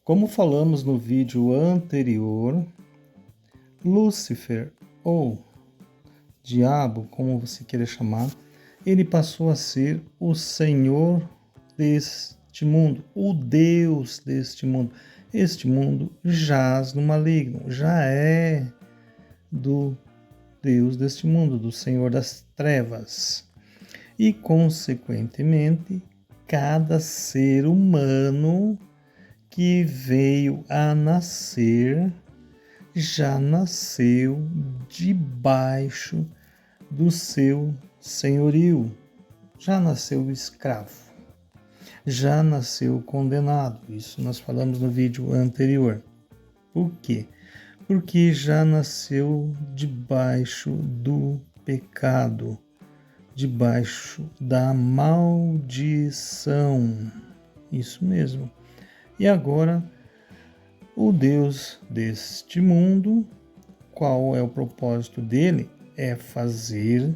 Como falamos no vídeo anterior, Lúcifer, ou Diabo, como você queira chamar, ele passou a ser o Senhor deste mundo, o Deus deste mundo. Este mundo jaz no maligno, já é do Deus deste mundo, do Senhor das trevas. E, consequentemente, cada ser humano que veio a nascer já nasceu debaixo do seu senhorio, já nasceu escravo, já nasceu condenado. Isso nós falamos no vídeo anterior. Por quê? Porque já nasceu debaixo do pecado, debaixo da maldição. Isso mesmo. E agora, o Deus deste mundo, qual é o propósito dele? É fazer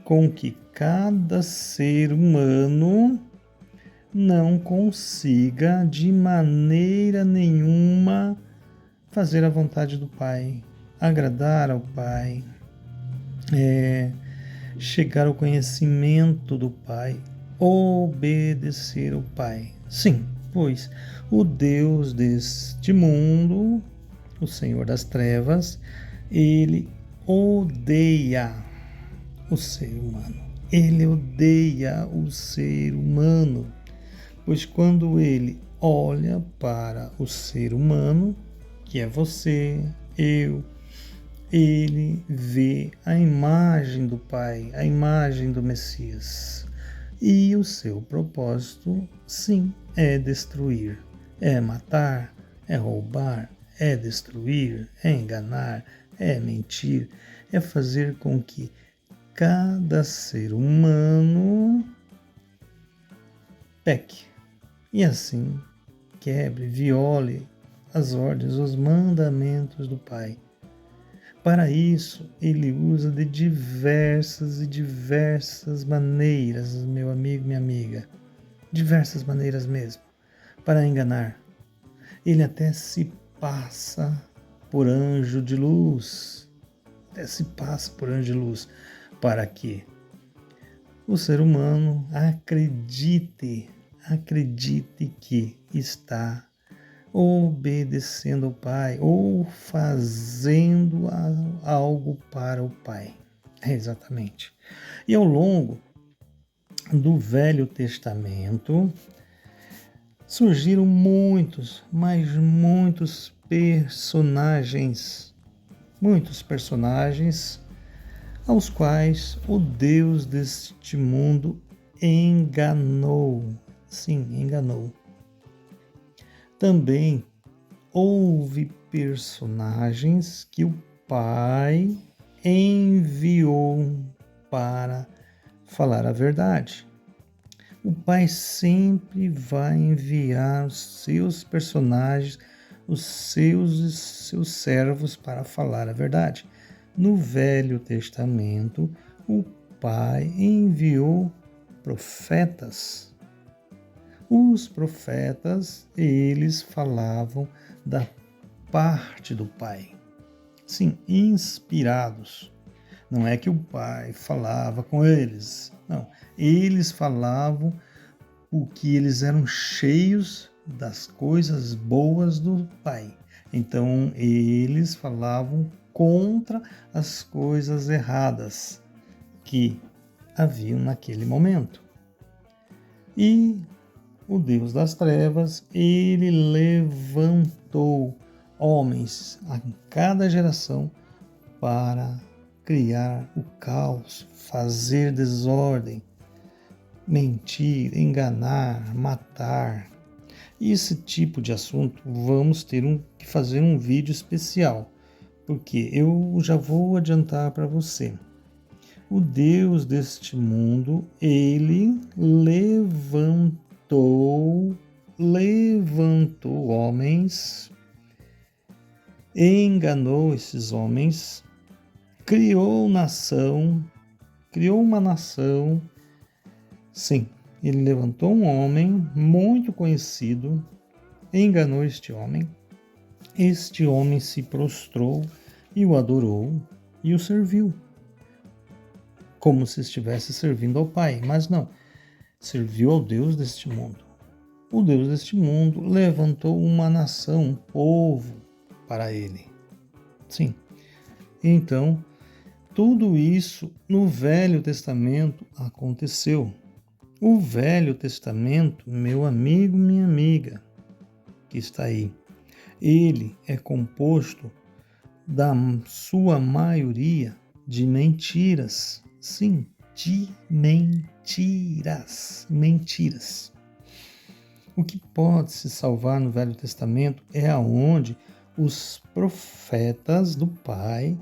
com que cada ser humano não consiga de maneira nenhuma fazer a vontade do Pai, agradar ao Pai, chegar ao conhecimento do Pai, obedecer ao Pai. Sim, pois o Deus deste mundo, o Senhor das trevas, ele odeia o ser humano. Ele odeia o ser humano, pois quando ele olha para o ser humano, que é você, eu, ele vê a imagem do Pai, a imagem do Messias. E o seu propósito, sim, é destruir, é matar, é roubar, é destruir, é enganar, é mentir, é fazer com que cada ser humano peque e assim quebre, viole as ordens, os mandamentos do Pai. Para isso, ele usa de diversas maneiras, meu amigo, minha amiga, diversas maneiras mesmo, para enganar. Ele até se passa por anjo de luz, para que o ser humano acredite que está obedecendo ao Pai ou fazendo algo para o Pai. Exatamente. E ao longo do Velho Testamento surgiram muitos personagens aos quais o Deus deste mundo enganou. Sim, enganou. Também houve personagens que o Pai enviou para falar a verdade. O Pai sempre vai enviar os seus personagens, os seus servos para falar a verdade. No Velho Testamento, o Pai enviou profetas. Os profetas, eles falavam da parte do Pai. Sim, inspirados. Não é que o Pai falava com eles. Não, eles falavam porque eles eram cheios das coisas boas do Pai. Então, eles falavam contra as coisas erradas que haviam naquele momento. E o Deus das trevas, ele levantou homens a cada geração para criar o caos, fazer desordem, mentir, enganar, matar. Esse tipo de assunto vamos ter que fazer um vídeo especial, porque eu já vou adiantar para você. O Deus deste mundo, ele levantou homens, enganou esses homens, criou uma nação. Sim, ele levantou um homem muito conhecido, enganou este homem se prostrou e o adorou e o serviu, como se estivesse servindo ao Pai, mas não, serviu ao Deus deste mundo. O Deus deste mundo levantou uma nação, um povo para ele. Sim. Então, tudo isso no Velho Testamento aconteceu. O Velho Testamento, meu amigo, minha amiga, que está aí, ele é composto da sua maioria de mentiras. Sim, de mentiras. Mentiras. O que pode se salvar no Velho Testamento é aonde os profetas do Pai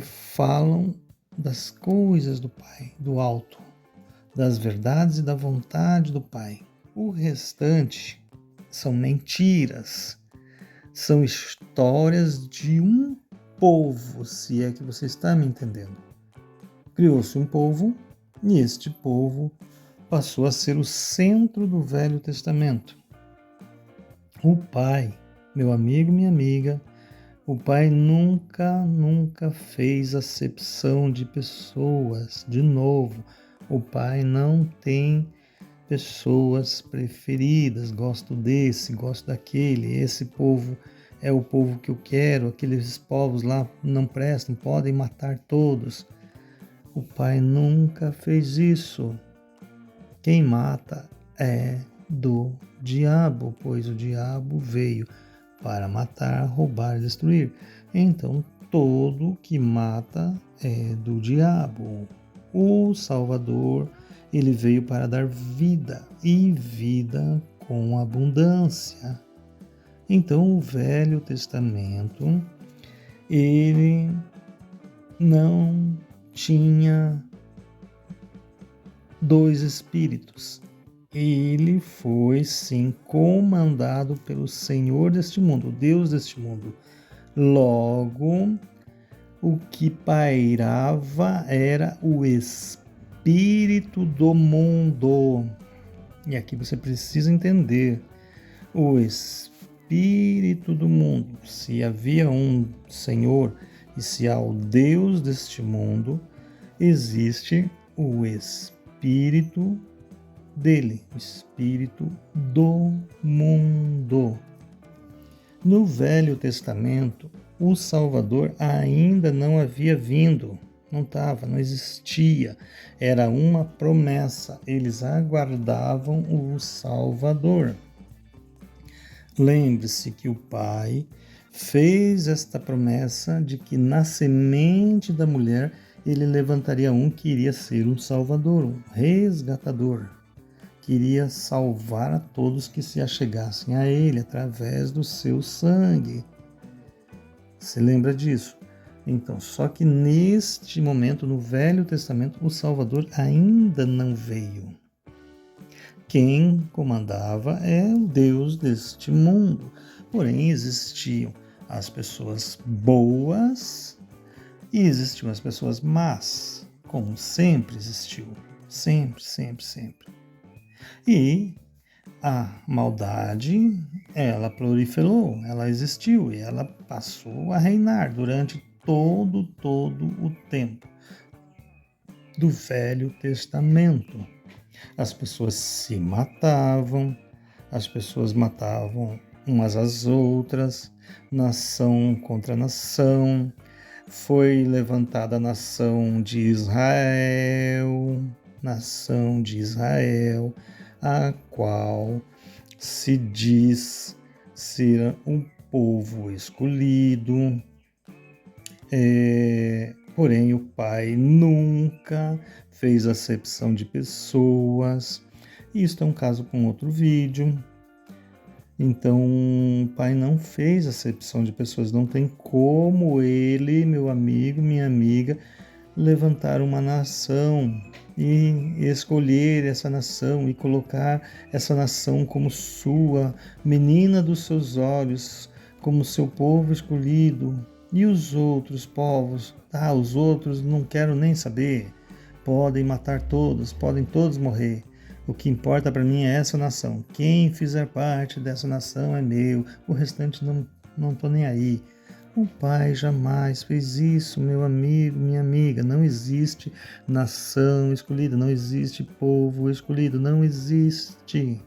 falam das coisas do Pai, do alto, das verdades e da vontade do Pai. O restante são mentiras, são histórias de um povo, se é que você está me entendendo. Criou-se um povo e este povo passou a ser o centro do Velho Testamento. O Pai, meu amigo, minha amiga, o Pai nunca fez acepção de pessoas. De novo, o Pai não tem pessoas preferidas. Gosto desse, gosto daquele. Esse povo é o povo que eu quero. Aqueles povos lá não prestam, podem matar todos. O Pai nunca fez isso. Quem mata é do diabo, pois o diabo veio para matar, roubar e destruir. Então, todo que mata é do diabo. O Salvador, ele veio para dar vida, e vida com abundância. Então, o Velho Testamento, ele não tinha dois espíritos. Ele foi, sim, comandado pelo Senhor deste mundo, o Deus deste mundo. Logo, o que pairava era o espírito do mundo. E aqui você precisa entender, o espírito do mundo. Se havia um Senhor e se há o Deus deste mundo, existe o espírito dele, o espírito do mundo. No Velho Testamento, o Salvador ainda não havia vindo, não existia, era uma promessa, eles aguardavam o Salvador. Lembre-se que o Pai fez esta promessa de que na semente da mulher ele levantaria um que iria ser um Salvador, um resgatador. Queria salvar a todos que se achegassem a ele através do seu sangue. Você lembra disso? Então, só que neste momento, no Velho Testamento, o Salvador ainda não veio. Quem comandava é o Deus deste mundo. Porém, existiam as pessoas boas e existiam as pessoas más, como sempre existiu. Sempre. E a maldade, ela proliferou, ela existiu e ela passou a reinar durante todo o tempo do Velho Testamento. As pessoas se matavam, as pessoas matavam umas às outras, nação contra nação. Foi levantada a nação de Israel, a qual se diz ser um povo escolhido. Porém, o Pai nunca fez acepção de pessoas. Isto é um caso para um outro vídeo. Então, o Pai não fez acepção de pessoas. Não tem como ele, meu amigo, minha amiga, levantar uma nação e escolher essa nação e colocar essa nação como sua menina dos seus olhos, como seu povo escolhido. E os outros povos? Os outros não quero nem saber. Podem matar todos, podem todos morrer. O que importa para mim é essa nação. Quem fizer parte dessa nação é meu. O restante não estou nem aí. O Pai jamais fez isso, meu amigo, minha amiga. Não existe nação escolhida, não existe povo escolhido, não existe.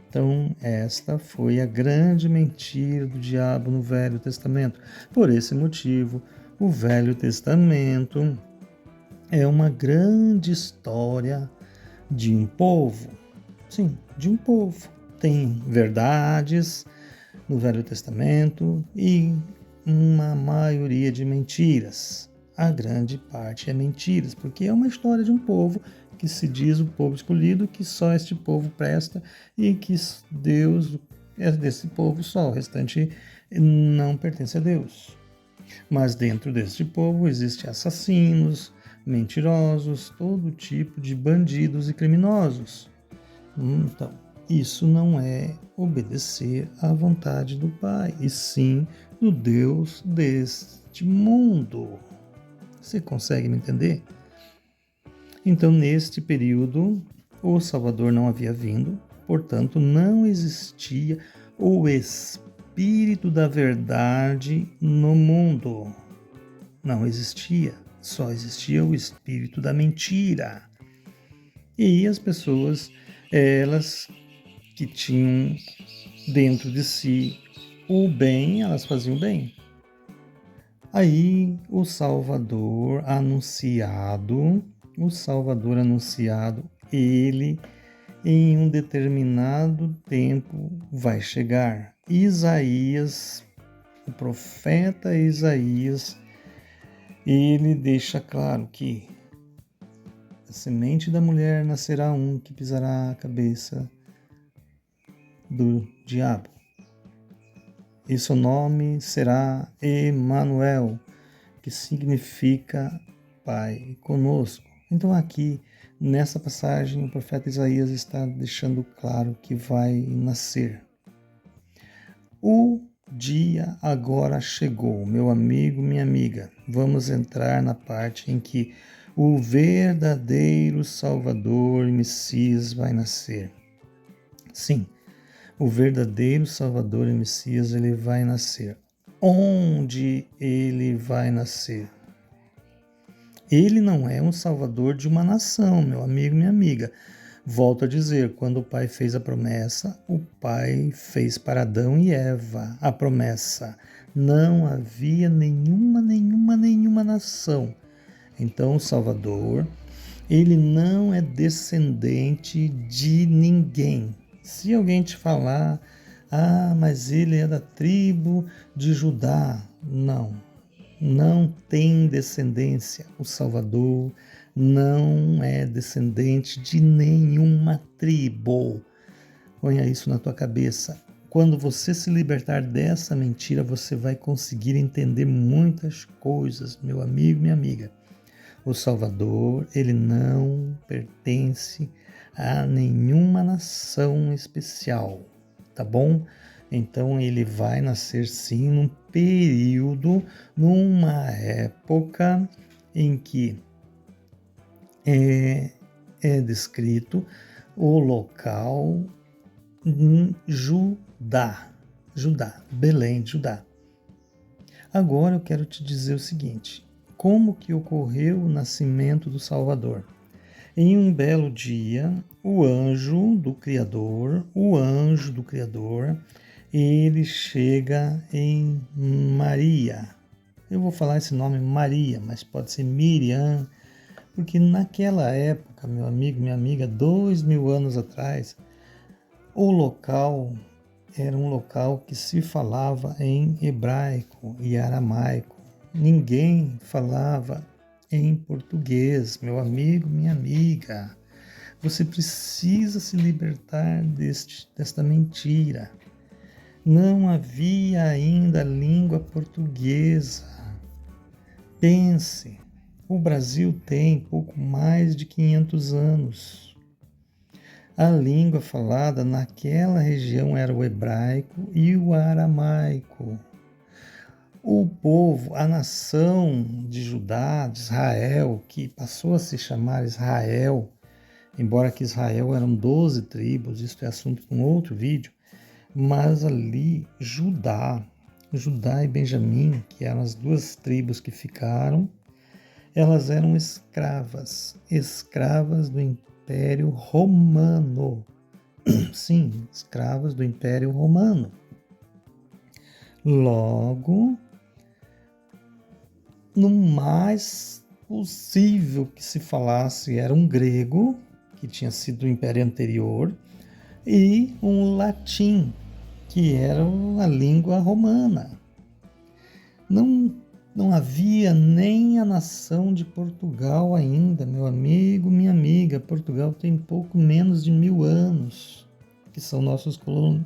Então, esta foi a grande mentira do diabo no Velho Testamento. Por esse motivo, o Velho Testamento é uma grande história de um povo. Sim, de um povo. Tem verdades no Velho Testamento e uma maioria de mentiras. A grande parte é mentiras, porque é uma história de um povo que se diz o povo escolhido, que só este povo presta e que Deus é desse povo só, o restante não pertence a Deus. Mas dentro deste povo existem assassinos, mentirosos, todo tipo de bandidos e criminosos. Então, isso não é obedecer à vontade do Pai, e sim do Deus deste mundo. Você consegue me entender? Então, neste período, o Salvador não havia vindo, portanto, não existia o Espírito da Verdade no mundo. Não existia, só existia o Espírito da Mentira. E as pessoas, elas que tinham dentro de si o bem, elas faziam bem. Aí o Salvador anunciado, ele em um determinado tempo vai chegar. Isaías, o profeta Isaías, ele deixa claro que da semente da mulher nascerá um que pisará a cabeça do diabo. E seu nome será Emanuel, que significa Pai conosco. Então aqui, nessa passagem, o profeta Isaías está deixando claro que vai nascer. O dia agora chegou, meu amigo, minha amiga. Vamos entrar na parte em que o verdadeiro Salvador e Messias vai nascer. Sim, o verdadeiro Salvador e Messias, ele vai nascer. Onde ele vai nascer? Ele não é um salvador de uma nação, meu amigo, minha amiga. Volto a dizer, quando o Pai fez a promessa, o Pai fez para Adão e Eva a promessa. Não havia nenhuma nação. Então o Salvador, ele não é descendente de ninguém. Se alguém te falar, mas ele é da tribo de Judá. Não tem descendência. O Salvador não é descendente de nenhuma tribo. Ponha isso na tua cabeça. Quando você se libertar dessa mentira, você vai conseguir entender muitas coisas, meu amigo, minha amiga. O Salvador, ele não pertence a nenhuma nação especial, tá bom? Então ele vai nascer sim num período, numa época em que é descrito o local em Judá, Belém, Judá. Agora eu quero te dizer o seguinte: como que ocorreu o nascimento do Salvador? Em um belo dia, o anjo do Criador, ele chega em Maria. Eu vou falar esse nome Maria, mas pode ser Miriam, porque naquela época, meu amigo, minha amiga, 2000 anos atrás, o local era um local que se falava em hebraico e aramaico. Ninguém falava em português, meu amigo, minha amiga. Você precisa se libertar desta mentira. Não havia ainda língua portuguesa. Pense, o Brasil tem pouco mais de 500 anos. A língua falada naquela região era o hebraico e o aramaico. O povo, a nação de Judá, de Israel, que passou a se chamar Israel, Embora que Israel eram 12 tribos, isso é assunto para um outro vídeo, mas ali Judá e Benjamim, que eram as duas tribos que ficaram, elas eram escravas do Império Romano. Sim, escravas do Império Romano. Logo, no mais possível que se falasse era um grego, que tinha sido do Império anterior, e um latim, que era a língua romana. Não havia nem a nação de Portugal ainda, meu amigo, minha amiga. Portugal tem pouco menos de 1000 anos, que são nossos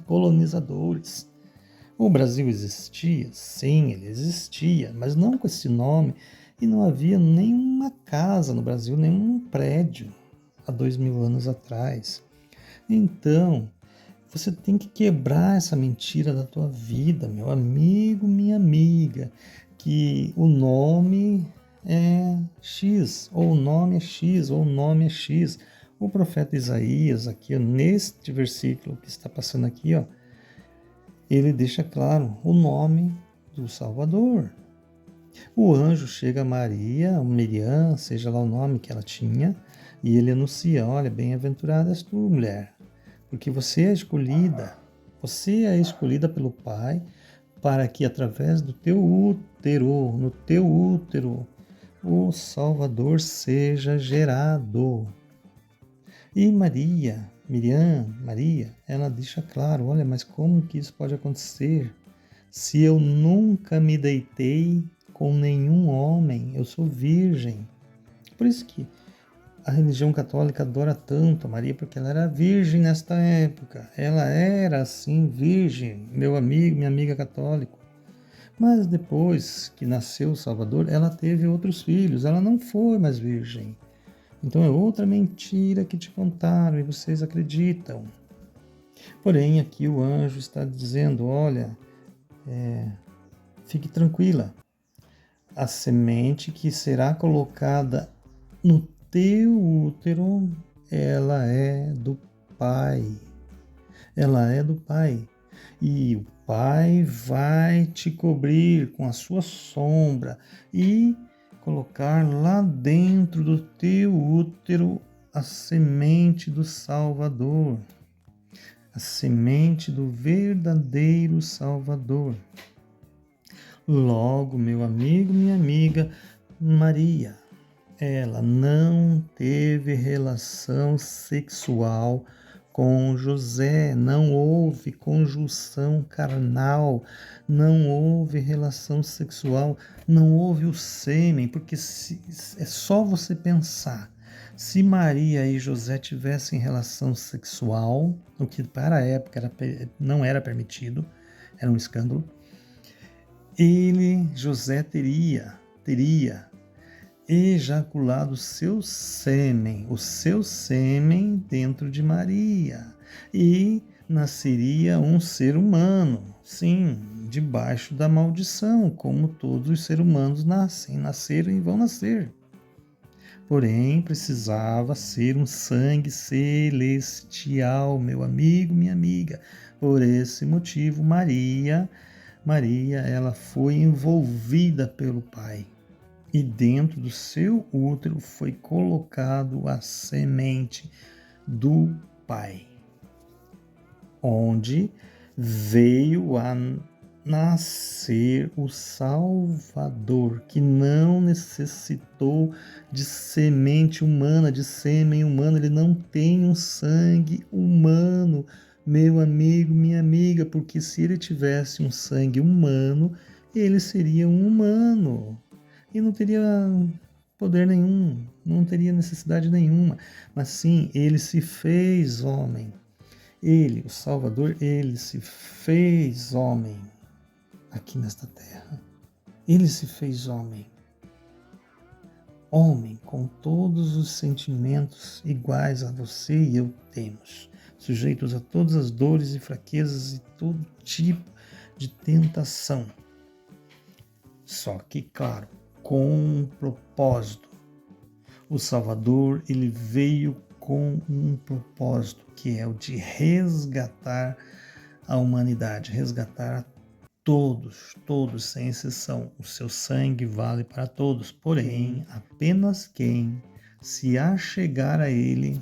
colonizadores. O Brasil existia? Sim, ele existia, mas não com esse nome. E não havia nenhuma casa no Brasil, nenhum prédio há 2000 anos atrás. Então, você tem que quebrar essa mentira da tua vida, meu amigo, minha amiga, que o nome é X, ou o nome é X, ou o nome é X. O profeta Isaías, aqui neste versículo que está passando aqui, ó, ele deixa claro o nome do Salvador. O anjo chega a Maria, Miriam, seja lá o nome que ela tinha, e ele anuncia: olha, bem-aventurada és tu, mulher, porque você é escolhida pelo Pai, para que através do teu útero, no teu útero, o Salvador seja gerado. E Maria, ela deixa claro: olha, mas como que isso pode acontecer? Se eu nunca me deitei com nenhum homem, eu sou virgem. Por isso que a religião católica adora tanto a Maria, porque ela era virgem nesta época. Ela era, assim, virgem, meu amigo, minha amiga católico. Mas depois que nasceu o Salvador, ela teve outros filhos, ela não foi mais virgem. Então é outra mentira que te contaram e vocês acreditam. Porém, aqui o anjo está dizendo: olha, fique tranquila, a semente que será colocada no teu útero, ela é do Pai. Ela é do Pai. E o Pai vai te cobrir com a sua sombra e colocar lá dentro do teu útero a semente do Salvador, a semente do verdadeiro Salvador. Logo, meu amigo, minha amiga, Maria, ela não teve relação sexual com José, não houve conjunção carnal, não houve relação sexual, não houve o sêmen, porque é só você pensar. Se Maria e José tivessem relação sexual, o que para a época não era permitido, era um escândalo, José teria ejaculado o seu sêmen dentro de Maria, e nasceria um ser humano, sim, debaixo da maldição, como todos os seres humanos nasceram e vão nascer. Porém, precisava ser um sangue celestial, meu amigo, minha amiga. Por esse motivo, Maria, ela foi envolvida pelo Pai. E dentro do seu útero foi colocado a semente do Pai, onde veio a nascer o Salvador, que não necessitou de semente humana, de sêmen humano. Ele não tem um sangue humano, meu amigo, minha amiga, porque se ele tivesse um sangue humano, ele seria um humano e não teria poder nenhum, não teria necessidade nenhuma. Mas sim, ele se fez homem. Ele, o Salvador, ele se fez homem aqui nesta terra. Ele se fez homem. Homem com todos os sentimentos iguais a você e eu temos, sujeitos a todas as dores e fraquezas e todo tipo de tentação. Só que, claro, com um propósito. O Salvador, ele veio com um propósito, que é o de resgatar a humanidade, resgatar a todos, todos, sem exceção. O seu sangue vale para todos, porém, apenas quem se achegar a ele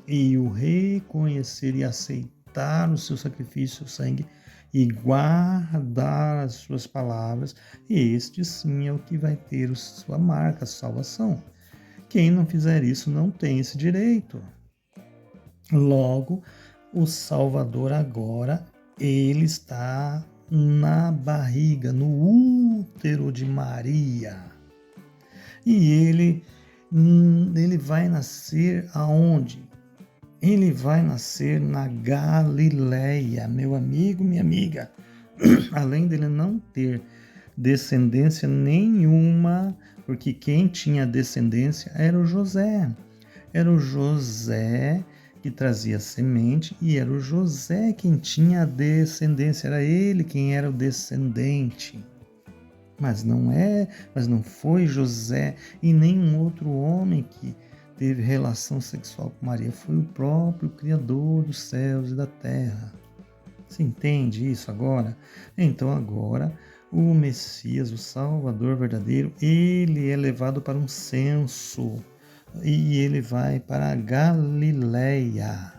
e o reconhecer e aceitar o seu sacrifício, o sangue, e guardar as suas palavras, este sim é o que vai ter a sua marca, a salvação. Quem não fizer isso não tem esse direito. Logo, o Salvador agora, ele está na barriga, no útero de Maria. E ele vai nascer aonde? Ele vai nascer na Galileia, meu amigo, minha amiga. Além dele não ter descendência nenhuma, porque quem tinha descendência era o José. Era o José que trazia semente e era o José quem tinha a descendência, era ele quem era o descendente. Mas não foi José e nenhum outro homem que teve relação sexual com Maria, foi o próprio Criador dos céus e da terra. Você entende isso agora? Então agora o Messias, o Salvador verdadeiro, ele é levado para um censo e ele vai para a Galileia.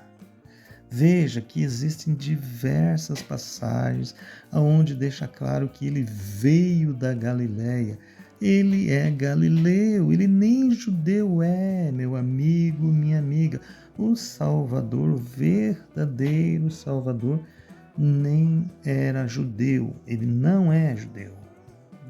Veja que existem diversas passagens onde deixa claro que ele veio da Galileia. Ele é galileu, ele nem judeu é, meu amigo, minha amiga. O Salvador, o verdadeiro Salvador, nem era judeu, ele não é judeu.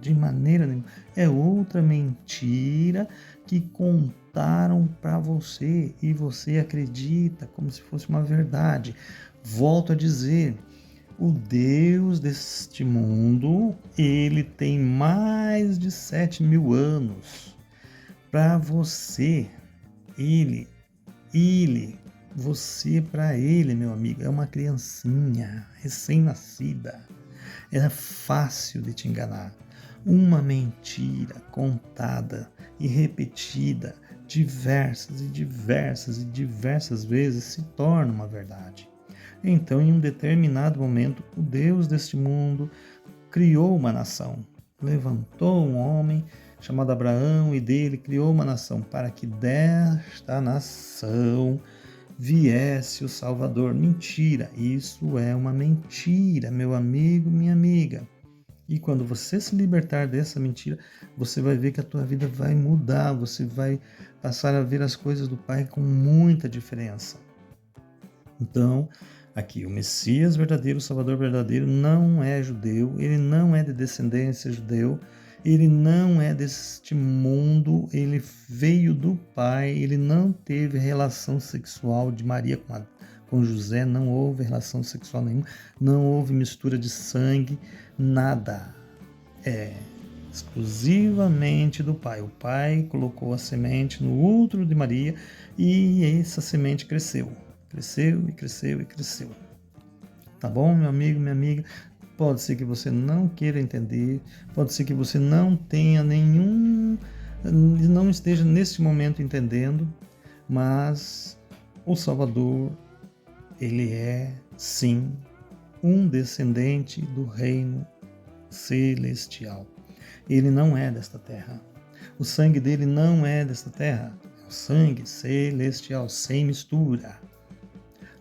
De maneira nenhuma. É outra mentira que contaram para você e você acredita como se fosse uma verdade. Volto a dizer, o Deus deste mundo, ele tem mais de 7.000 anos. Para você, você para ele, meu amigo, é uma criancinha recém-nascida. É fácil de te enganar. Uma mentira contada e repetida diversas vezes se torna uma verdade. Então, em um determinado momento, o Deus deste mundo criou uma nação, levantou um homem chamado Abraão e dele criou uma nação para que desta nação viesse o Salvador. Mentira, isso é uma mentira, meu amigo, minha amiga. E quando você se libertar dessa mentira, você vai ver que a tua vida vai mudar, você vai passar a ver as coisas do Pai com muita diferença. Então, aqui, o Messias verdadeiro, o Salvador verdadeiro, não é judeu, ele não é de descendência judeu, ele não é deste mundo, ele veio do Pai, ele não teve relação sexual de Maria com José, não houve relação sexual nenhuma, não houve mistura de sangue, nada. É exclusivamente do Pai. O Pai colocou a semente no útero de Maria e essa semente cresceu. Cresceu e cresceu e cresceu. Tá bom, meu amigo, minha amiga? Pode ser que você não queira entender, pode ser que você não tenha não esteja nesse momento entendendo, mas o Salvador, ele é, sim, um descendente do reino celestial. Ele não é desta terra. O sangue dele não é desta terra. É o sangue celestial, sem mistura.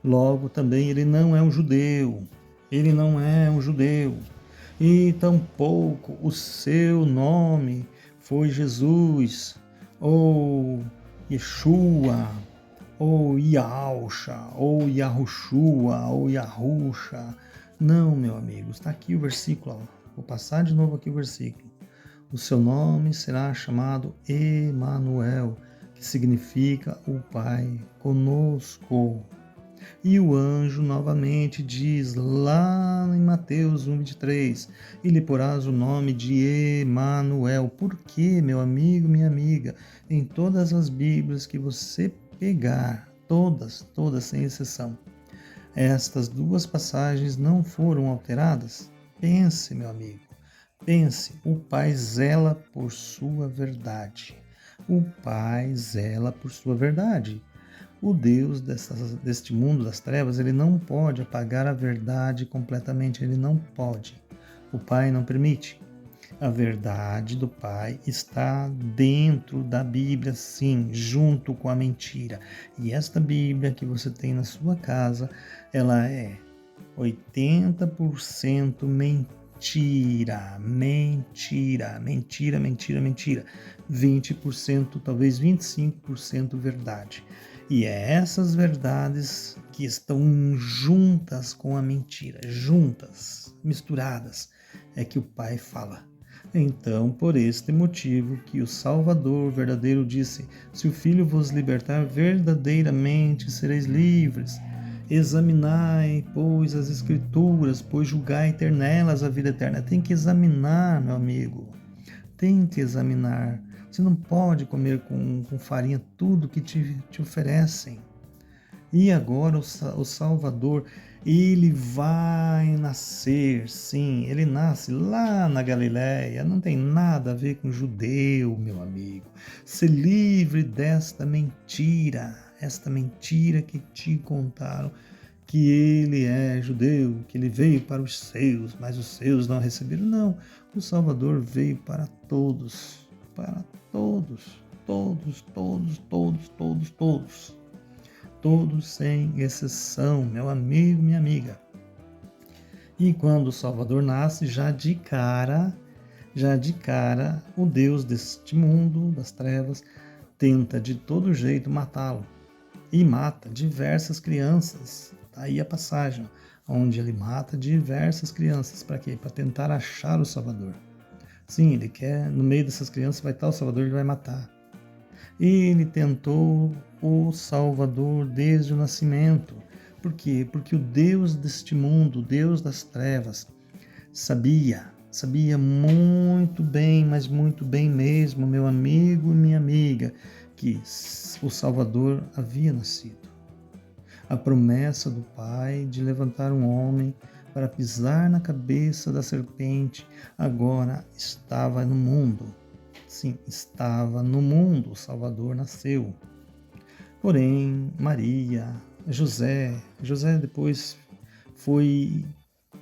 Logo, também, ele não é um judeu. Ele não é um judeu. E tampouco o seu nome foi Jesus, ou Yeshua, ou Yausha, ou Yahushua, ou Yahusha. Não, meu amigo, está aqui o versículo. Vou passar de novo aqui o versículo. O seu nome será chamado Emanuel, que significa o Pai conosco. E o anjo novamente diz lá em Mateus 1:23, e lhe porás o nome de Emanuel. Por quê, meu amigo, minha amiga? Em todas as Bíblias que você pegar, todas sem exceção, estas duas passagens não foram alteradas? Pense, meu amigo, pense, o Pai zela por sua verdade. O Pai zela por sua verdade. O Deus deste mundo das trevas, ele não pode apagar a verdade completamente, ele não pode. O Pai não permite. A verdade do Pai está dentro da Bíblia, sim, junto com a mentira. E esta Bíblia que você tem na sua casa, ela é 80% mentira, mentira, mentira, mentira, mentira. 20%, talvez 25% verdade. E é essas verdades que estão juntas com a mentira, juntas, misturadas, é que o Pai fala. Então, por este motivo que o Salvador verdadeiro disse: se o Filho vos libertar, verdadeiramente sereis livres. Examinai, pois, as Escrituras, pois julgai ter nelas a vida eterna. Tem que examinar, meu amigo. Tem que examinar. Você não pode comer com farinha tudo que te oferecem. E agora o Salvador, ele vai nascer, sim, ele nasce lá na Galileia, não tem nada a ver com judeu, meu amigo. Se livre desta mentira, esta mentira que te contaram, que ele é judeu, que ele veio para os seus, mas os seus não receberam. Não, o Salvador veio para todos, todos, todos, todos, todos, todos, todos. Todos sem exceção, meu amigo, minha amiga. E quando o Salvador nasce, já de cara, o Deus deste mundo, das trevas, tenta de todo jeito matá-lo. E mata diversas crianças. Tá aí a passagem, onde ele mata diversas crianças. Para quê? Para tentar achar o Salvador. Sim, ele quer, no meio dessas crianças vai estar o Salvador, ele vai matar. Ele tentou o Salvador desde o nascimento. Por quê? Porque o Deus deste mundo, o Deus das trevas, sabia muito bem, mas muito bem mesmo, meu amigo e minha amiga, que o Salvador havia nascido. A promessa do Pai de levantar um homem para pisar na cabeça da serpente agora estava no mundo. Sim, estava no mundo, o Salvador nasceu. Porém, Maria, José depois foi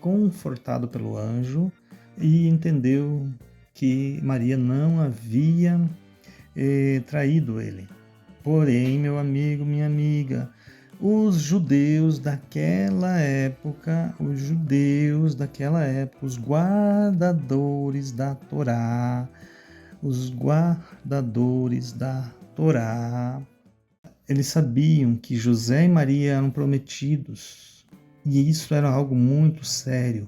confortado pelo anjo e entendeu que Maria não havia traído ele. Porém, meu amigo, minha amiga, os judeus daquela época, os guardadores da Torá, eles sabiam que José e Maria eram prometidos, e isso era algo muito sério.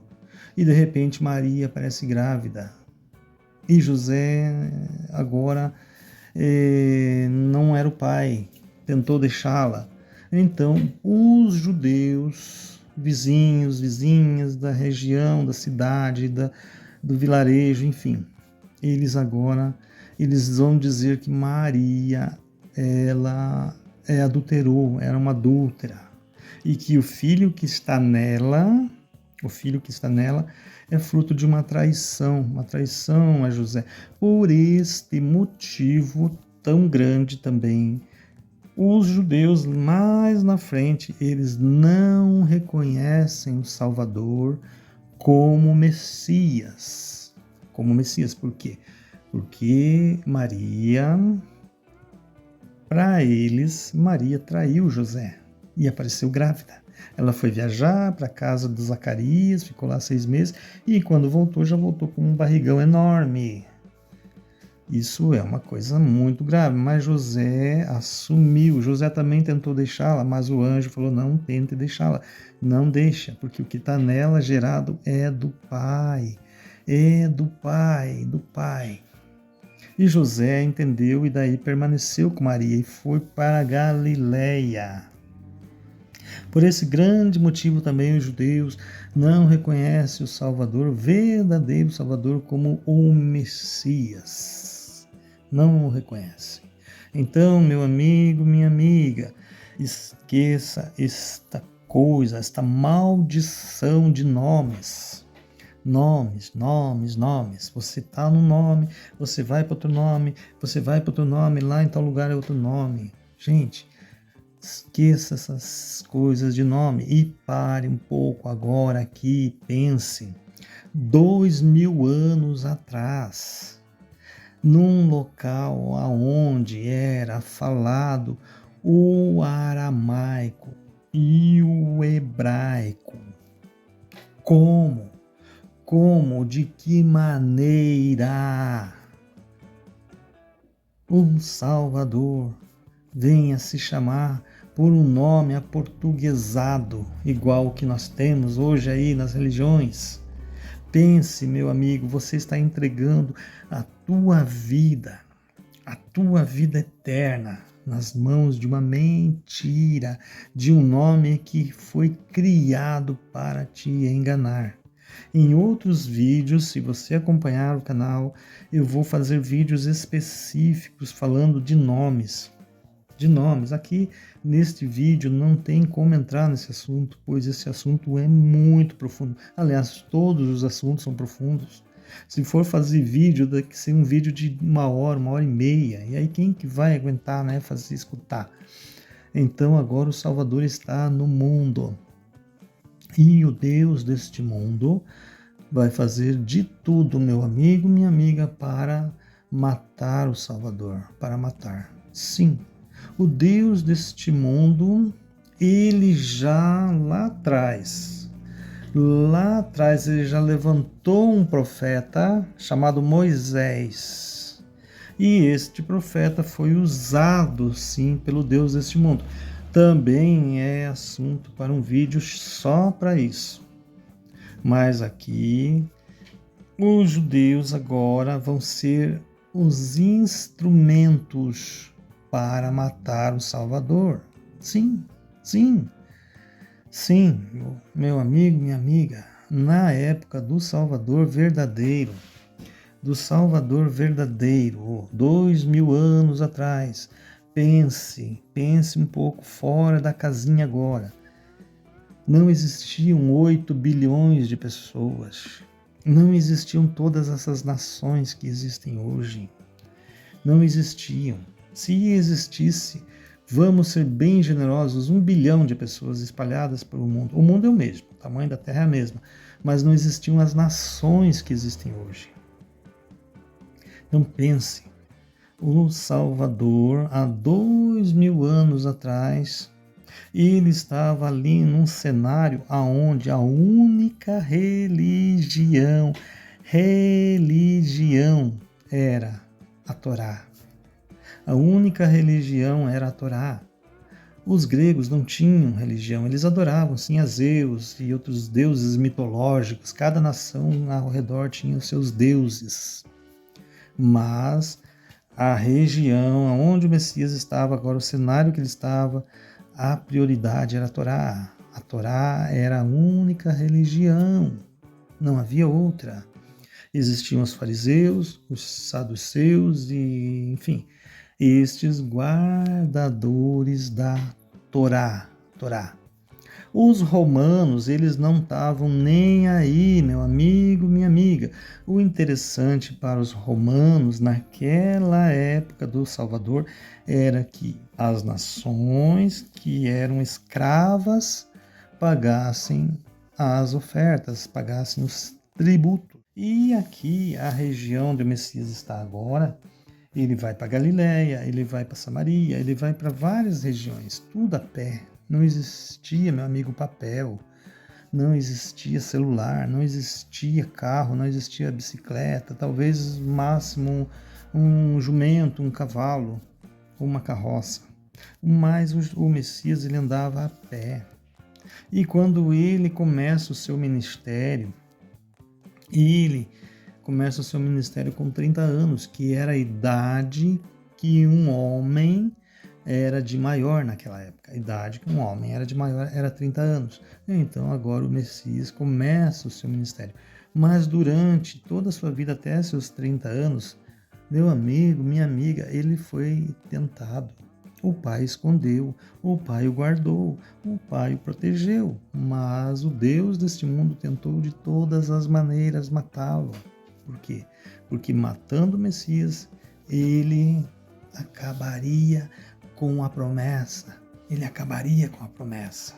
E de repente Maria aparece grávida, e José agora não era o pai, tentou deixá-la. Então os judeus, vizinhas da região, da cidade, do vilarejo, enfim, eles vão dizer que Maria, ela adulterou, era uma adúltera, e que o filho que está nela é fruto de uma traição a José. Por este motivo tão grande também, os judeus mais na frente, eles não reconhecem o Salvador como Messias. Por quê? Porque para eles, Maria traiu José e apareceu grávida. Ela foi viajar para a casa de Zacarias, ficou lá 6 meses e quando voltou, já voltou com um barrigão enorme. Isso é uma coisa muito grave, mas José assumiu. José também tentou deixá-la, mas o anjo falou: não tente deixá-la, não deixa, porque o que está nela gerado é do Pai. Do Pai. E José entendeu e daí permaneceu com Maria e foi para Galileia. Por esse grande motivo também os judeus não reconhecem o Salvador, o verdadeiro Salvador, como o Messias. Não o reconhecem. Então, meu amigo, minha amiga, esqueça esta coisa, esta maldição de nomes. Nomes. Você está num nome, você vai para outro nome, lá em tal lugar é outro nome. Gente, Esqueça essas coisas de nome e pare um pouco agora aqui e pense. 2000 anos atrás, num local aonde era falado o aramaico e o hebraico. Como? Como? De que maneira o Salvador venha se chamar por um nome aportuguesado, igual o que nós temos hoje aí nas religiões? Pense, meu amigo, você está entregando a tua vida eterna, nas mãos de uma mentira, de um nome que foi criado para te enganar. Em outros vídeos, se você acompanhar o canal, eu vou fazer vídeos específicos falando de nomes. Aqui neste vídeo não tem como entrar nesse assunto, pois esse assunto é muito profundo. Aliás, todos os assuntos são profundos. Se for fazer vídeo, daqui ser um vídeo de 1 hora, 1 hora e meia. E aí quem que vai aguentar, né, fazer escutar? Então agora o Salvador está no mundo. E o Deus deste mundo vai fazer de tudo, meu amigo, minha amiga, para matar o Salvador, para matar. Sim, o Deus deste mundo, ele já lá atrás, ele já levantou um profeta chamado Moisés. E este profeta foi usado, sim, pelo Deus deste mundo. Também é assunto para um vídeo só para isso. Mas aqui, os judeus agora vão ser os instrumentos para matar o Salvador. Sim, meu amigo, minha amiga, na época do Salvador verdadeiro, 2000 anos atrás, pense um pouco fora da casinha agora. Não existiam 8 bilhões de pessoas, não existiam todas essas nações que existem hoje, não existiam. Se existisse, vamos ser bem generosos, 1 bilhão de pessoas espalhadas pelo mundo. O mundo é o mesmo, o tamanho da Terra é a mesma, mas não existiam as nações que existem hoje. Então pense, o Salvador, há 2000 anos atrás, ele estava ali num cenário aonde a única religião era a Torá. A única religião era a Torá. Os gregos não tinham religião, eles adoravam sim a Zeus e outros deuses mitológicos. Cada nação ao redor tinha os seus deuses. Mas a região onde o Messias estava, agora o cenário que ele estava, a prioridade era a Torá. A Torá era a única religião, não havia outra. Existiam os fariseus, os saduceus e, enfim, estes guardadores da Torá. Os romanos, eles não estavam nem aí, meu amigo, minha amiga. O interessante para os romanos, naquela época do Salvador, era que as nações que eram escravas pagassem as ofertas, pagassem os tributos. E aqui, a região onde o Messias está agora, ele vai para Galiléia, ele vai para Samaria, ele vai para várias regiões, tudo a pé. Não existia, meu amigo, papel, não existia celular, não existia carro, não existia bicicleta, talvez máximo um jumento, um cavalo, uma carroça. Mas o Messias, ele andava a pé. E quando ele começa o seu ministério, com 30 anos, que era a idade que um homem era de maior naquela época. A idade que um homem era de maior era 30 anos. Então agora o Messias começa o seu ministério. Mas durante toda a sua vida, até seus 30 anos, meu amigo, minha amiga, ele foi tentado. O pai escondeu, o pai o guardou, o pai o protegeu. Mas o Deus deste mundo tentou de todas as maneiras matá-lo. Por quê? Porque matando o Messias, ele acabaria com a promessa. ele acabaria com a promessa.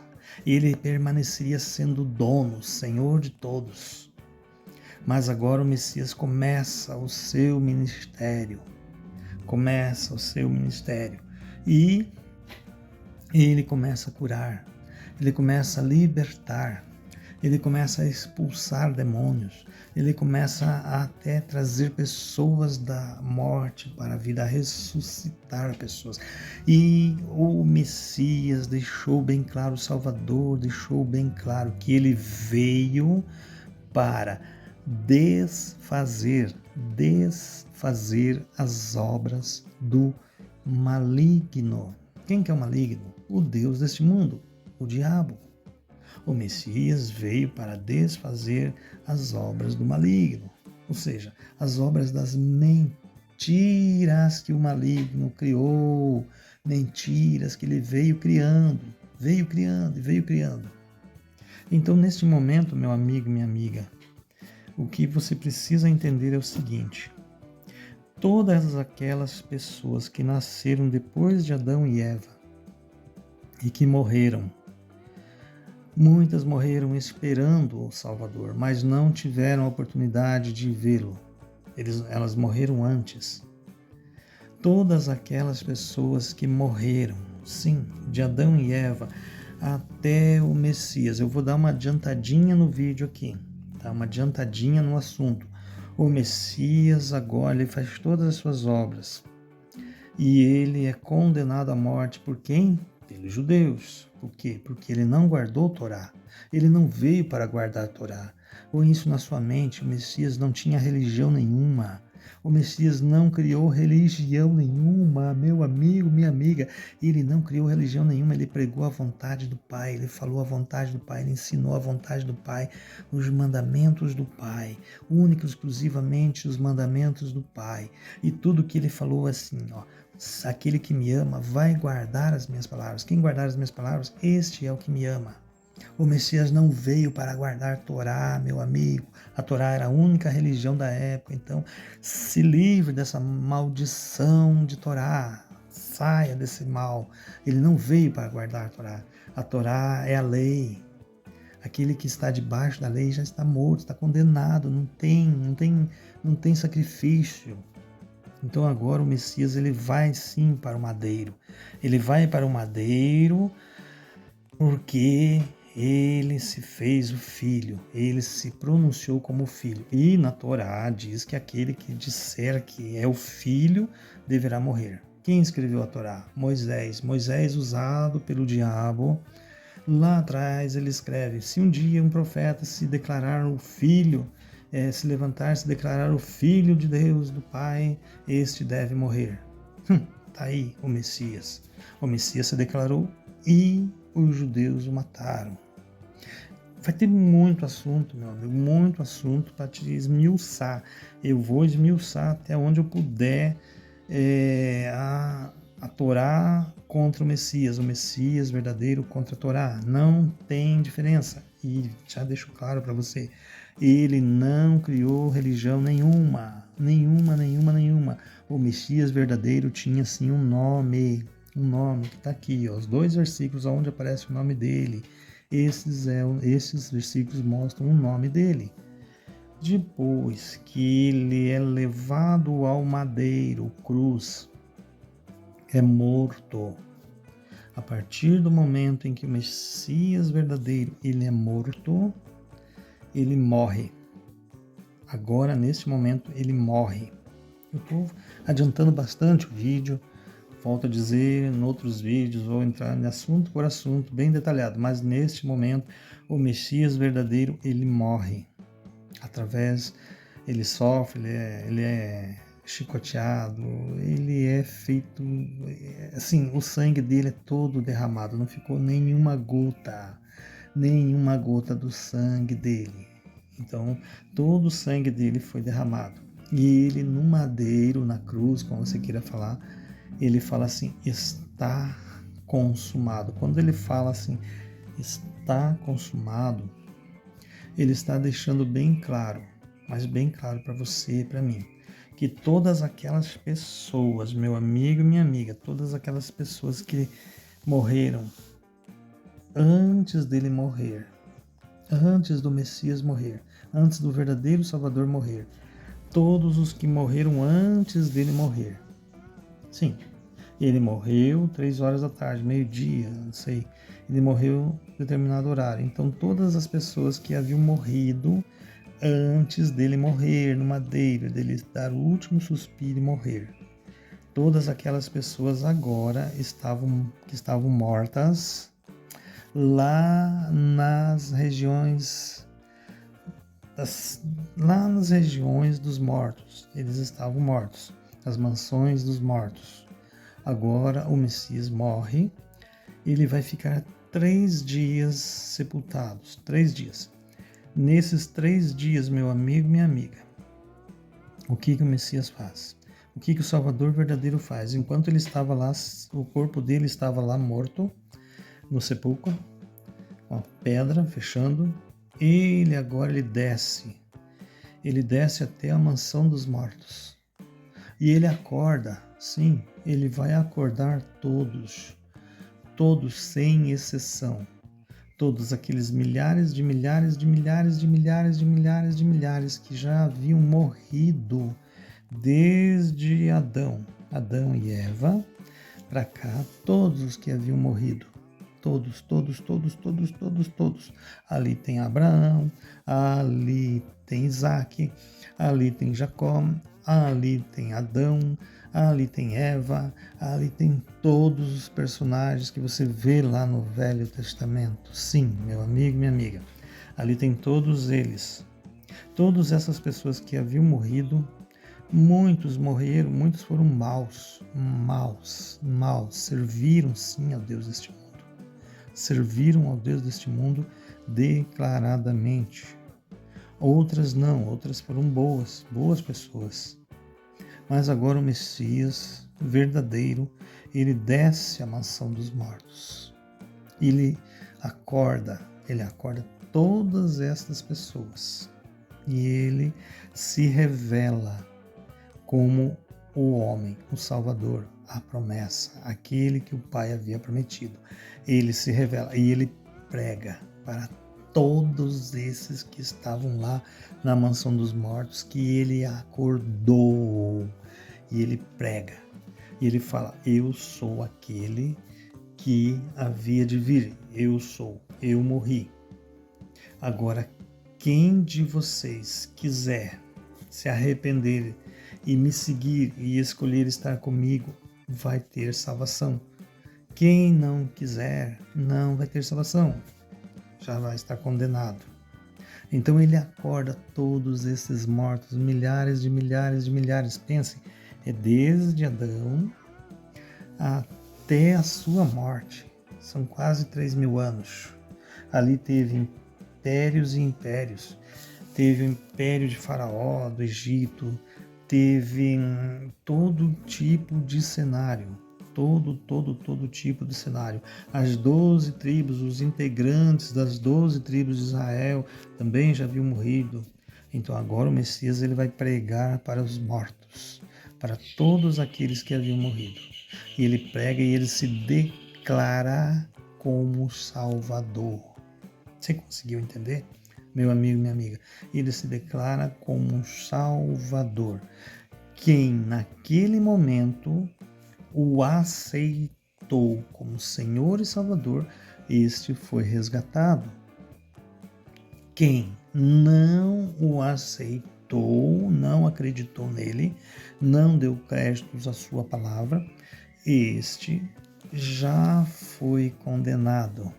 Ele permaneceria sendo dono, Senhor de todos. Mas agora o Messias começa o seu ministério. E ele começa a curar, ele começa a libertar, ele começa a expulsar demônios, ele começa a até trazer pessoas da morte para a vida, a ressuscitar pessoas. E o Messias deixou bem claro, o Salvador deixou bem claro que ele veio para desfazer as obras do maligno. Quem que é o maligno? O Deus deste mundo, o diabo. O Messias veio para desfazer as obras do maligno, ou seja, as obras das mentiras que o maligno criou, mentiras que ele veio criando. Então, neste momento, meu amigo, minha amiga, o que você precisa entender é o seguinte: todas aquelas pessoas que nasceram depois de Adão e Eva e que morreram, muitas morreram esperando o Salvador, mas não tiveram a oportunidade de vê-lo. Elas morreram antes. Todas aquelas pessoas que morreram, sim, de Adão e Eva até o Messias. Eu vou dar uma adiantadinha no vídeo aqui, tá? Uma adiantadinha no assunto. O Messias agora ele faz todas as suas obras e ele é condenado à morte por quem? Pelos judeus. Por quê? Porque ele não guardou a Torá. Ele não veio para guardar a Torá. Põe isso na sua mente: o Messias não tinha religião nenhuma. O Messias não criou religião nenhuma, meu amigo, minha amiga. Ele não criou religião nenhuma, ele pregou a vontade do Pai, ele falou a vontade do Pai, ele ensinou a vontade do Pai, os mandamentos do Pai, único, exclusivamente os mandamentos do Pai. E tudo que ele falou assim, ó: aquele que me ama vai guardar as minhas palavras. Quem guardar as minhas palavras, este é o que me ama. O Messias não veio para guardar a Torá, meu amigo. A Torá era a única religião da época. Então, se livre dessa maldição de Torá. Saia desse mal. Ele não veio para guardar a Torá. A Torá é a lei. Aquele que está debaixo da lei já está morto, está condenado. Não tem sacrifício. Então agora o Messias ele vai sim para o madeiro. Ele vai para o madeiro porque ele se fez o filho, ele se pronunciou como filho. E na Torá diz que aquele que disser que é o filho deverá morrer. Quem escreveu a Torá? Moisés. Moisés, usado pelo diabo. Lá atrás ele escreve: se um dia um profeta se declarar o filho, se levantar, se declarar o filho de Deus, do Pai, este deve morrer. Tá aí o Messias. O Messias se declarou e os judeus o mataram. Vai ter muito assunto, meu amigo, muito assunto para te esmiuçar. Eu vou esmiuçar até onde eu puder a Torá contra o Messias verdadeiro contra a Torá. Não tem diferença. E já deixo claro para você, ele não criou religião nenhuma. O Messias verdadeiro tinha sim um nome que está aqui, ó, os 2 versículos onde aparece o nome dele. Esses versículos mostram o nome dele. Depois que ele é levado ao madeiro, cruz, é morto. A partir do momento em que o Messias verdadeiro ele é morto, ele morre. Agora, nesse momento, ele morre. Eu estou adiantando bastante o vídeo. Volto a dizer, em outros vídeos, vou entrar em assunto por assunto, bem detalhado. Mas neste momento, o Messias verdadeiro, ele morre. Ele sofre, ele é chicoteado, ele é feito, assim, o sangue dele é todo derramado, não ficou nenhuma gota do sangue dele. Então, todo o sangue dele foi derramado. E ele no madeiro, na cruz, como você queira falar, ele fala assim: está consumado. Quando ele fala assim, está consumado, ele está deixando bem claro, mas bem claro para você e para mim, que todas aquelas pessoas, meu amigo e minha amiga, todas aquelas pessoas que morreram antes dele morrer, antes do Messias morrer, antes do verdadeiro Salvador morrer. Todos os que morreram antes dele morrer. Sim, ele morreu 3 horas da tarde, meio-dia, não sei. Ele morreu em determinado horário. Então, todas as pessoas que haviam morrido antes dele morrer no madeiro, dele dar o último suspiro e morrer, todas aquelas pessoas agora que estavam mortas lá nas regiões lá nas regiões dos mortos. Eles estavam mortos, as mansões dos mortos. Agora o Messias morre, ele vai ficar 3 dias sepultados, 3 dias. Nesses 3 dias, meu amigo, minha amiga, o que o Messias faz? O que o Salvador verdadeiro faz? Enquanto ele estava lá, o corpo dele estava lá morto, no sepulcro, com a pedra fechando, ele desce. Ele desce até a mansão dos mortos. E ele acorda, sim, ele vai acordar todos sem exceção. Todos aqueles milhares de milhares de milhares de milhares de milhares de milhares que já haviam morrido desde Adão e Eva para cá, todos os que haviam morrido. Todos. Ali tem Abraão, ali tem Isaac, ali tem Jacó, ali tem Adão, ali tem Eva, ali tem todos os personagens que você vê lá no Velho Testamento. Sim, meu amigo, minha amiga, ali tem todos eles. Todas essas pessoas que haviam morrido, muitos morreram, muitos foram maus, serviram sim ao Deus deste mundo. Serviram ao Deus deste mundo declaradamente. Outras não, outras foram boas pessoas. Mas agora o Messias verdadeiro, ele desce à mansão dos mortos. Ele acorda todas estas pessoas. E ele se revela como o homem, o Salvador, a promessa, aquele que o Pai havia prometido. Ele se revela e ele prega para todos esses que estavam lá na mansão dos mortos, que ele acordou. E ele prega. E ele fala: eu sou aquele que havia de vir. Eu morri. Agora, quem de vocês quiser se arrepender e me seguir e escolher estar comigo, vai ter salvação. Quem não quiser, não vai ter salvação. Já vai estar condenado. Então ele acorda todos esses mortos, milhares de milhares de milhares. Pensem, é desde Adão até a sua morte. São quase 3.000 anos. Ali teve impérios e impérios. Teve o império de Faraó, do Egito. Teve todo tipo de cenário. Todo tipo de cenário. As 12 tribos, os integrantes das 12 tribos de Israel também já haviam morrido. Então agora o Messias ele vai pregar para os mortos, para todos aqueles que haviam morrido. E ele prega e ele se declara como Salvador. Você conseguiu entender, meu amigo, minha amiga? Ele se declara como Salvador. Quem naquele momento o aceitou como Senhor e Salvador, este foi resgatado. Quem não o aceitou, não acreditou nele, não deu créditos à sua palavra, este já foi condenado.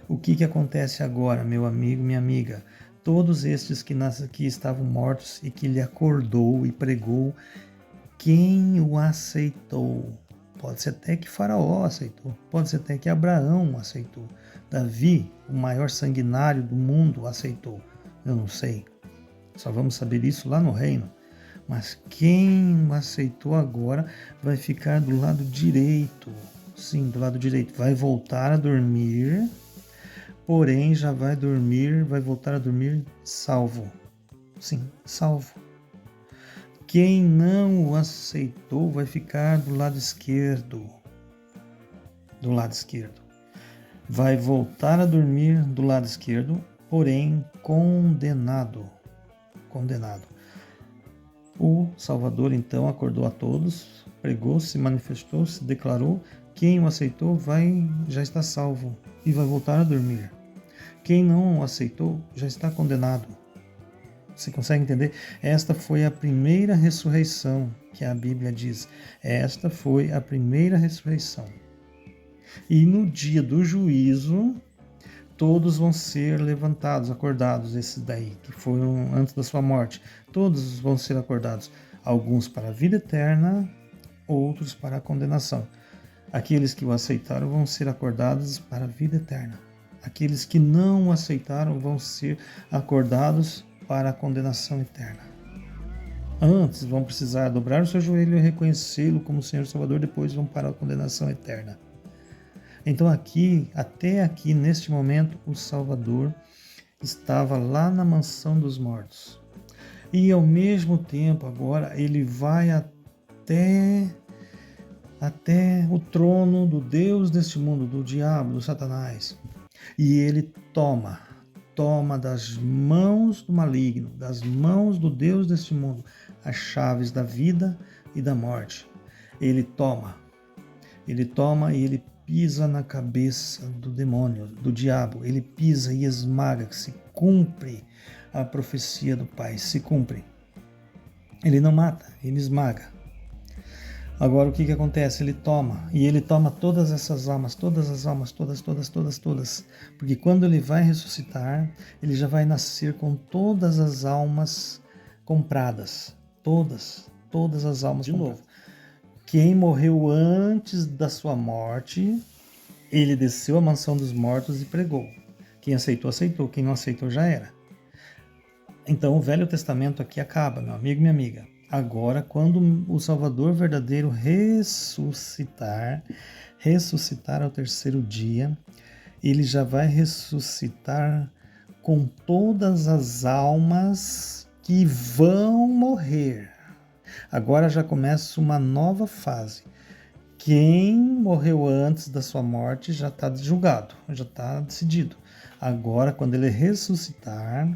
O que acontece agora, meu amigo, minha amiga? Todos estes que estavam mortos e que ele acordou e pregou, quem o aceitou? Pode ser até que Faraó aceitou, pode ser até que Abraão aceitou, Davi, o maior sanguinário do mundo, aceitou. Eu não sei, só vamos saber isso lá no reino. Mas quem o aceitou agora vai ficar do lado direito. Sim, do lado direito. Vai voltar a dormir, porém já vai voltar a dormir salvo. Sim, salvo. Quem não o aceitou vai ficar do lado esquerdo. do lado esquerdo. Vai voltar a dormir do lado esquerdo, porém condenado. Condenado. O Salvador então acordou a todos, pregou, se manifestou, se declarou. Quem o aceitou já está salvo e vai voltar a dormir. Quem não o aceitou já está condenado. Você consegue entender? Esta foi a primeira ressurreição que a Bíblia diz. Esta foi a primeira ressurreição. E no dia do juízo, todos vão ser levantados, acordados, esses daí, que foram antes da sua morte. Todos vão ser acordados. Alguns para a vida eterna, outros para a condenação. Aqueles que o aceitaram vão ser acordados para a vida eterna. Aqueles que não o aceitaram vão ser acordados para a condenação eterna. Antes vão precisar dobrar o seu joelho e reconhecê-lo como Senhor e Salvador, depois vão para a condenação eterna. Então até aqui, neste momento, o Salvador estava lá na mansão dos mortos. E ao mesmo tempo, agora, ele vai até o trono do Deus deste mundo, do diabo, do Satanás. E ele toma das mãos do maligno, das mãos do Deus deste mundo, as chaves da vida e da morte. Ele toma e ele pisa na cabeça do demônio, do diabo. Ele pisa e esmaga, se cumpre a profecia do Pai, se cumpre. Ele não mata, ele esmaga. Agora o que acontece? Ele toma todas essas almas, todas as almas, todas. Porque quando ele vai ressuscitar, ele já vai nascer com todas as almas compradas. Todas as almas de compradas. Novo. Quem morreu antes da sua morte, ele desceu à mansão dos mortos e pregou. Quem aceitou, aceitou. Quem não aceitou, já era. Então o Velho Testamento aqui acaba, meu amigo e minha amiga. Agora, quando o Salvador verdadeiro ressuscitar ao terceiro dia, ele já vai ressuscitar com todas as almas que vão morrer. Agora já começa uma nova fase. Quem morreu antes da sua morte já está julgado, já está decidido. Agora, quando ele ressuscitar,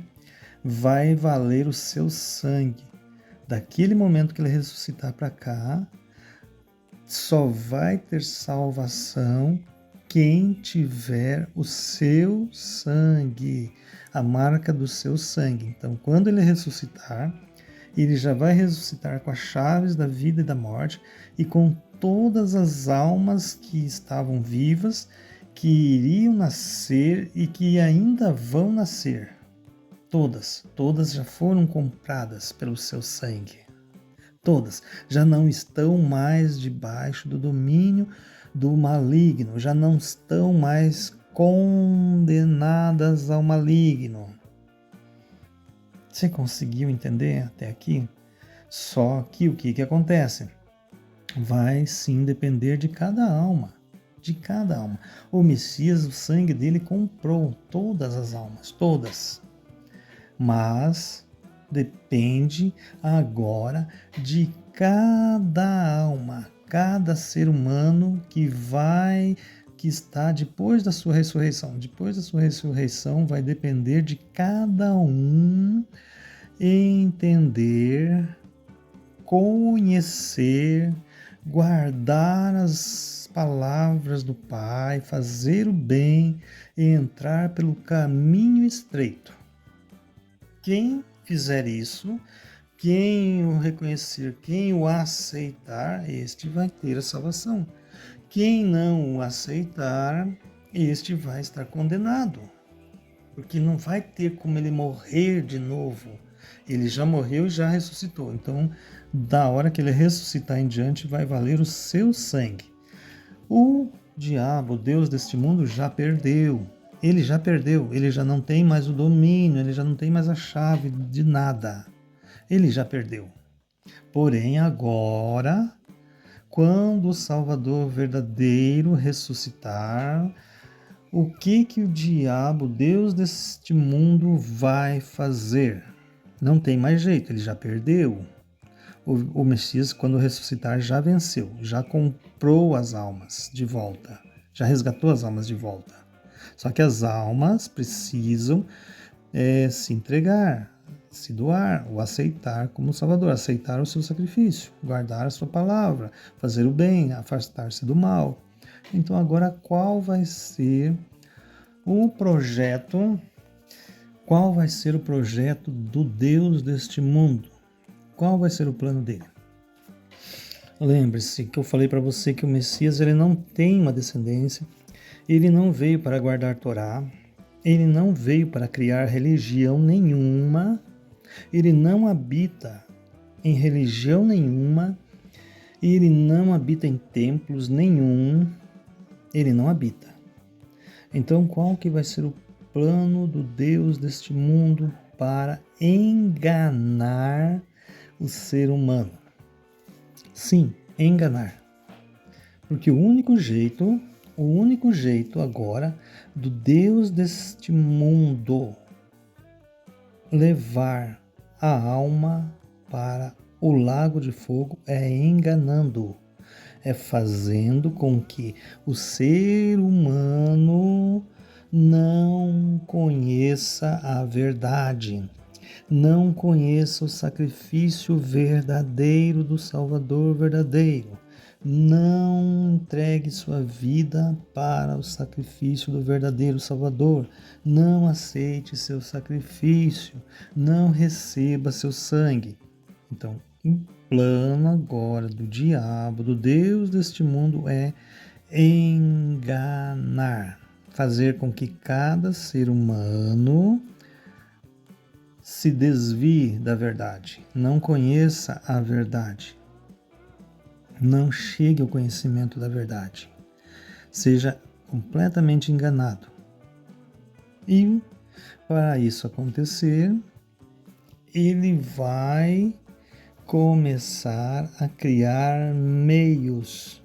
vai valer o seu sangue. Daquele momento que ele ressuscitar para cá, só vai ter salvação quem tiver o seu sangue, a marca do seu sangue. Então, quando ele ressuscitar, ele já vai ressuscitar com as chaves da vida e da morte e com todas as almas que estavam vivas, que iriam nascer e que ainda vão nascer. Todas já foram compradas pelo seu sangue. Todas já não estão mais debaixo do domínio do maligno, já não estão mais condenadas ao maligno. Você conseguiu entender até aqui? Só que o que acontece? Vai sim depender de cada alma. De cada alma. O Messias, o sangue dele comprou todas as almas, todas. Mas depende agora de cada alma, cada ser humano que está depois da sua ressurreição. Depois da sua ressurreição vai depender de cada um entender, conhecer, guardar as palavras do Pai, fazer o bem e entrar pelo caminho estreito. Quem fizer isso, quem o reconhecer, quem o aceitar, este vai ter a salvação. Quem não o aceitar, este vai estar condenado. Porque não vai ter como ele morrer de novo. Ele já morreu e já ressuscitou. Então, da hora que ele ressuscitar em diante, vai valer o seu sangue. O diabo, o Deus deste mundo, já perdeu. Ele já perdeu, ele já não tem mais o domínio, ele já não tem mais a chave de nada. Ele já perdeu. Porém, agora, quando o Salvador verdadeiro ressuscitar, o que o diabo, Deus deste mundo, vai fazer? Não tem mais jeito, ele já perdeu. O Messias, quando ressuscitar, já venceu, já comprou as almas de volta. já resgatou as almas de volta. Só que as almas precisam se entregar, se doar, ou aceitar como Salvador, aceitar o seu sacrifício, guardar a sua palavra, fazer o bem, afastar-se do mal. Então agora qual vai ser o projeto? Qual vai ser o projeto do Deus deste mundo? Qual vai ser o plano dele? Lembre-se que eu falei para você que o Messias ele não tem uma descendência, ele não veio para guardar Torá, ele não veio para criar religião nenhuma, ele não habita em religião nenhuma, ele não habita em templos nenhum, ele não habita. Então qual que vai ser o plano do Deus deste mundo para enganar o ser humano? Sim, enganar. Porque o único jeito agora do Deus deste mundo levar a alma para o lago de fogo é enganando, é fazendo com que o ser humano não conheça a verdade, não conheça o sacrifício verdadeiro do Salvador verdadeiro. Não entregue sua vida para o sacrifício do verdadeiro Salvador. Não aceite seu sacrifício. Não receba seu sangue. Então, o plano agora do diabo, do Deus deste mundo, é enganar. Fazer com que cada ser humano se desvie da verdade, não conheça a verdade, não chegue ao conhecimento da verdade, seja completamente enganado. E para isso acontecer, ele vai começar a criar meios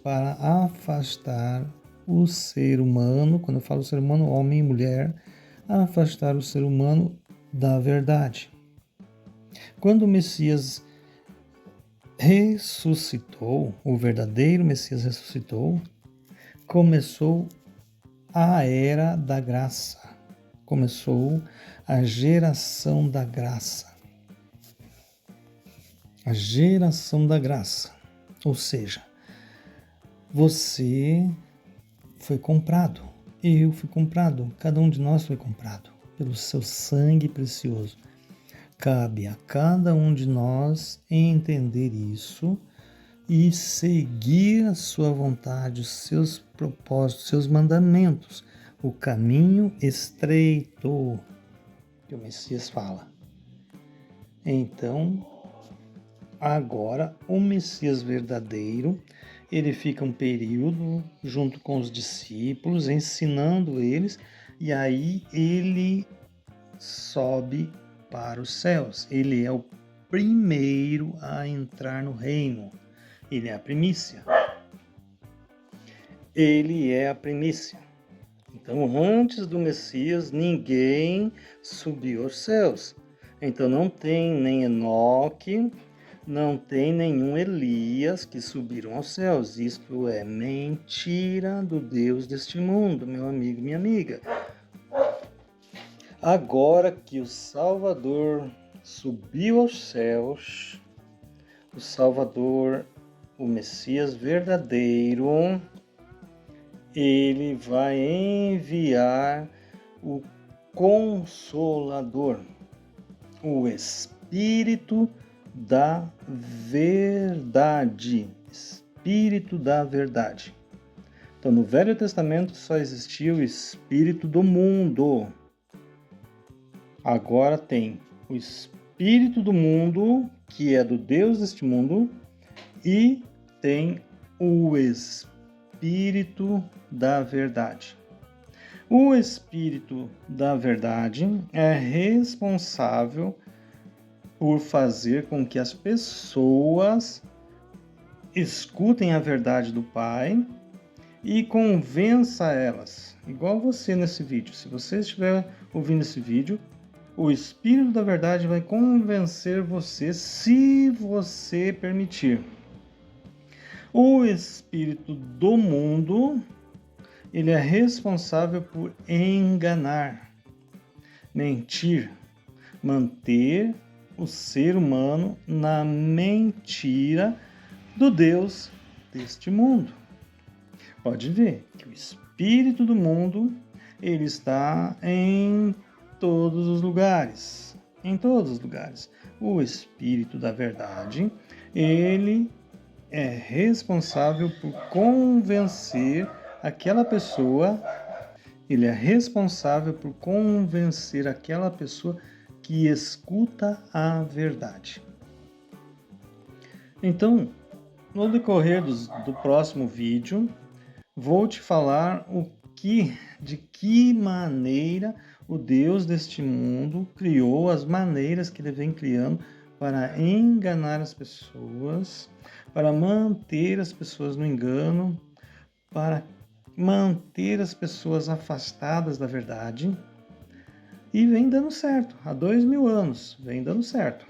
para afastar o ser humano, quando eu falo ser humano, homem e mulher, afastar o ser humano da verdade. Quando o Messias ressuscitou, o verdadeiro Messias ressuscitou, começou a era da graça, começou a geração da graça. A geração da graça, ou seja, você foi comprado, eu fui comprado, cada um de nós foi comprado pelo seu sangue precioso. Cabe a cada um de nós entender isso e seguir a sua vontade, os seus propósitos, seus mandamentos, o caminho estreito que o Messias fala. Então, agora o Messias verdadeiro, ele fica um período junto com os discípulos, ensinando eles, e aí ele sobe para os céus. Ele é o primeiro a entrar no reino. Ele é a primícia. Ele é a primícia. Então, antes do Messias, ninguém subiu aos céus. Então, não tem nem Enoque, não tem nenhum Elias que subiram aos céus. Isto é mentira do Deus deste mundo, meu amigo, minha amiga. Agora que o Salvador subiu aos céus, o Salvador, o Messias verdadeiro, ele vai enviar o Consolador, o Espírito da Verdade. Espírito da Verdade. Então, no Velho Testamento só existia o Espírito do mundo. Agora tem o Espírito do mundo, que é do Deus deste mundo, e tem o Espírito da Verdade. O Espírito da Verdade é responsável por fazer com que as pessoas escutem a verdade do Pai e convença elas. Igual você nesse vídeo. Se você estiver ouvindo esse vídeo, o Espírito da Verdade vai convencer você, se você permitir. O espírito do mundo, ele é responsável por enganar, mentir, manter o ser humano na mentira do Deus deste mundo. Pode ver que o espírito do mundo, ele está em todos os lugares, O espírito da verdade, ele é responsável por convencer aquela pessoa, que escuta a verdade. Então, no decorrer do próximo vídeo, vou te falar de que maneira o Deus deste mundo criou, as maneiras que ele vem criando para enganar as pessoas, para manter as pessoas no engano, para manter as pessoas afastadas da verdade. E vem dando certo, há 2000 anos, vem dando certo.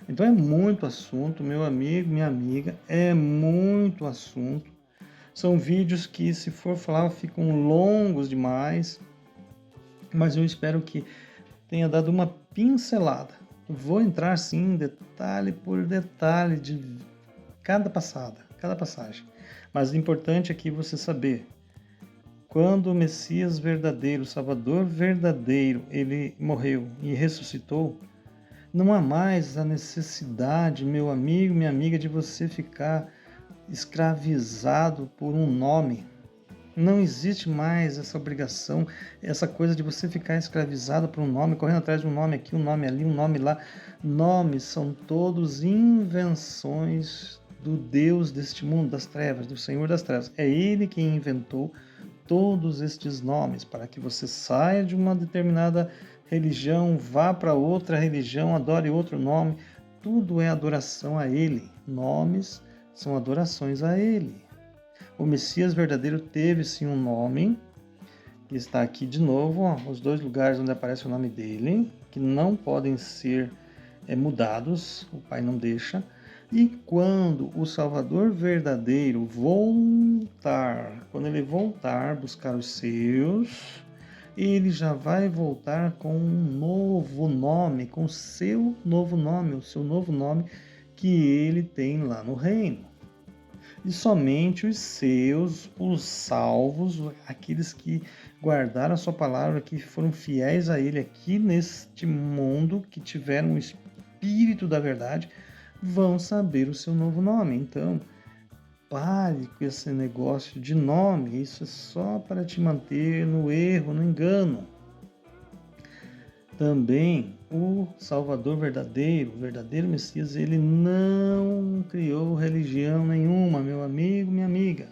Então é muito assunto, meu amigo, minha amiga, é muito assunto. São vídeos que, se for falar, ficam longos demais, mas eu espero que tenha dado uma pincelada. Vou entrar, sim, detalhe por detalhe de cada passagem. Mas o importante aqui é você saber, quando o Messias verdadeiro, o Salvador verdadeiro, ele morreu e ressuscitou, não há mais a necessidade, meu amigo, minha amiga, de você ficar escravizado por um nome. Não existe mais essa obrigação, essa coisa de você ficar escravizado por um nome, correndo atrás de um nome aqui, um nome ali, um nome lá. Nomes são todos invenções do Deus deste mundo, das trevas, do Senhor das trevas. É Ele quem inventou todos estes nomes, para que você saia de uma determinada religião, vá para outra religião, adore outro nome. Tudo é adoração a Ele. Nomes são adorações a Ele. O Messias verdadeiro teve sim um nome, que está aqui de novo, os 2 lugares onde aparece o nome dele, que não podem ser mudados, o Pai não deixa. E quando o Salvador verdadeiro voltar, quando ele voltar buscar os seus, ele já vai voltar com um novo nome, com o seu novo nome que ele tem lá no reino. E somente os seus, os salvos, aqueles que guardaram a sua palavra, que foram fiéis a ele aqui neste mundo, que tiveram o Espírito da verdade, vão saber o seu novo nome. Então, pare com esse negócio de nome, isso é só para te manter no erro, no engano. Também o Salvador verdadeiro, o verdadeiro Messias, ele não criou religião nenhuma, meu amigo, minha amiga.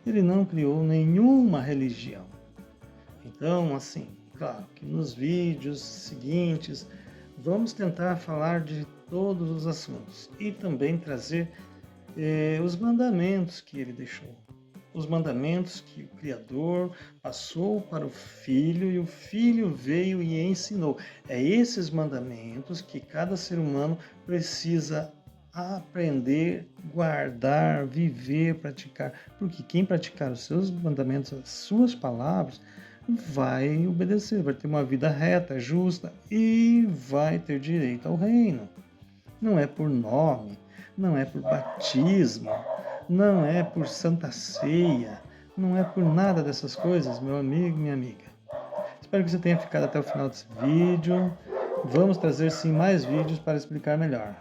Ele não criou nenhuma religião. Então, assim, claro que nos vídeos seguintes vamos tentar falar de todos os assuntos e também trazer os mandamentos que ele deixou. Os mandamentos que o Criador passou para o Filho e o Filho veio e ensinou. É esses mandamentos que cada ser humano precisa aprender, guardar, viver, praticar. Porque quem praticar os seus mandamentos, as suas palavras, vai obedecer, vai ter uma vida reta, justa e vai ter direito ao reino. Não é por nome, não é por batismo, não é por santa ceia, não é por nada dessas coisas, meu amigo, minha amiga. Espero que você tenha ficado até o final desse vídeo. Vamos trazer sim mais vídeos para explicar melhor.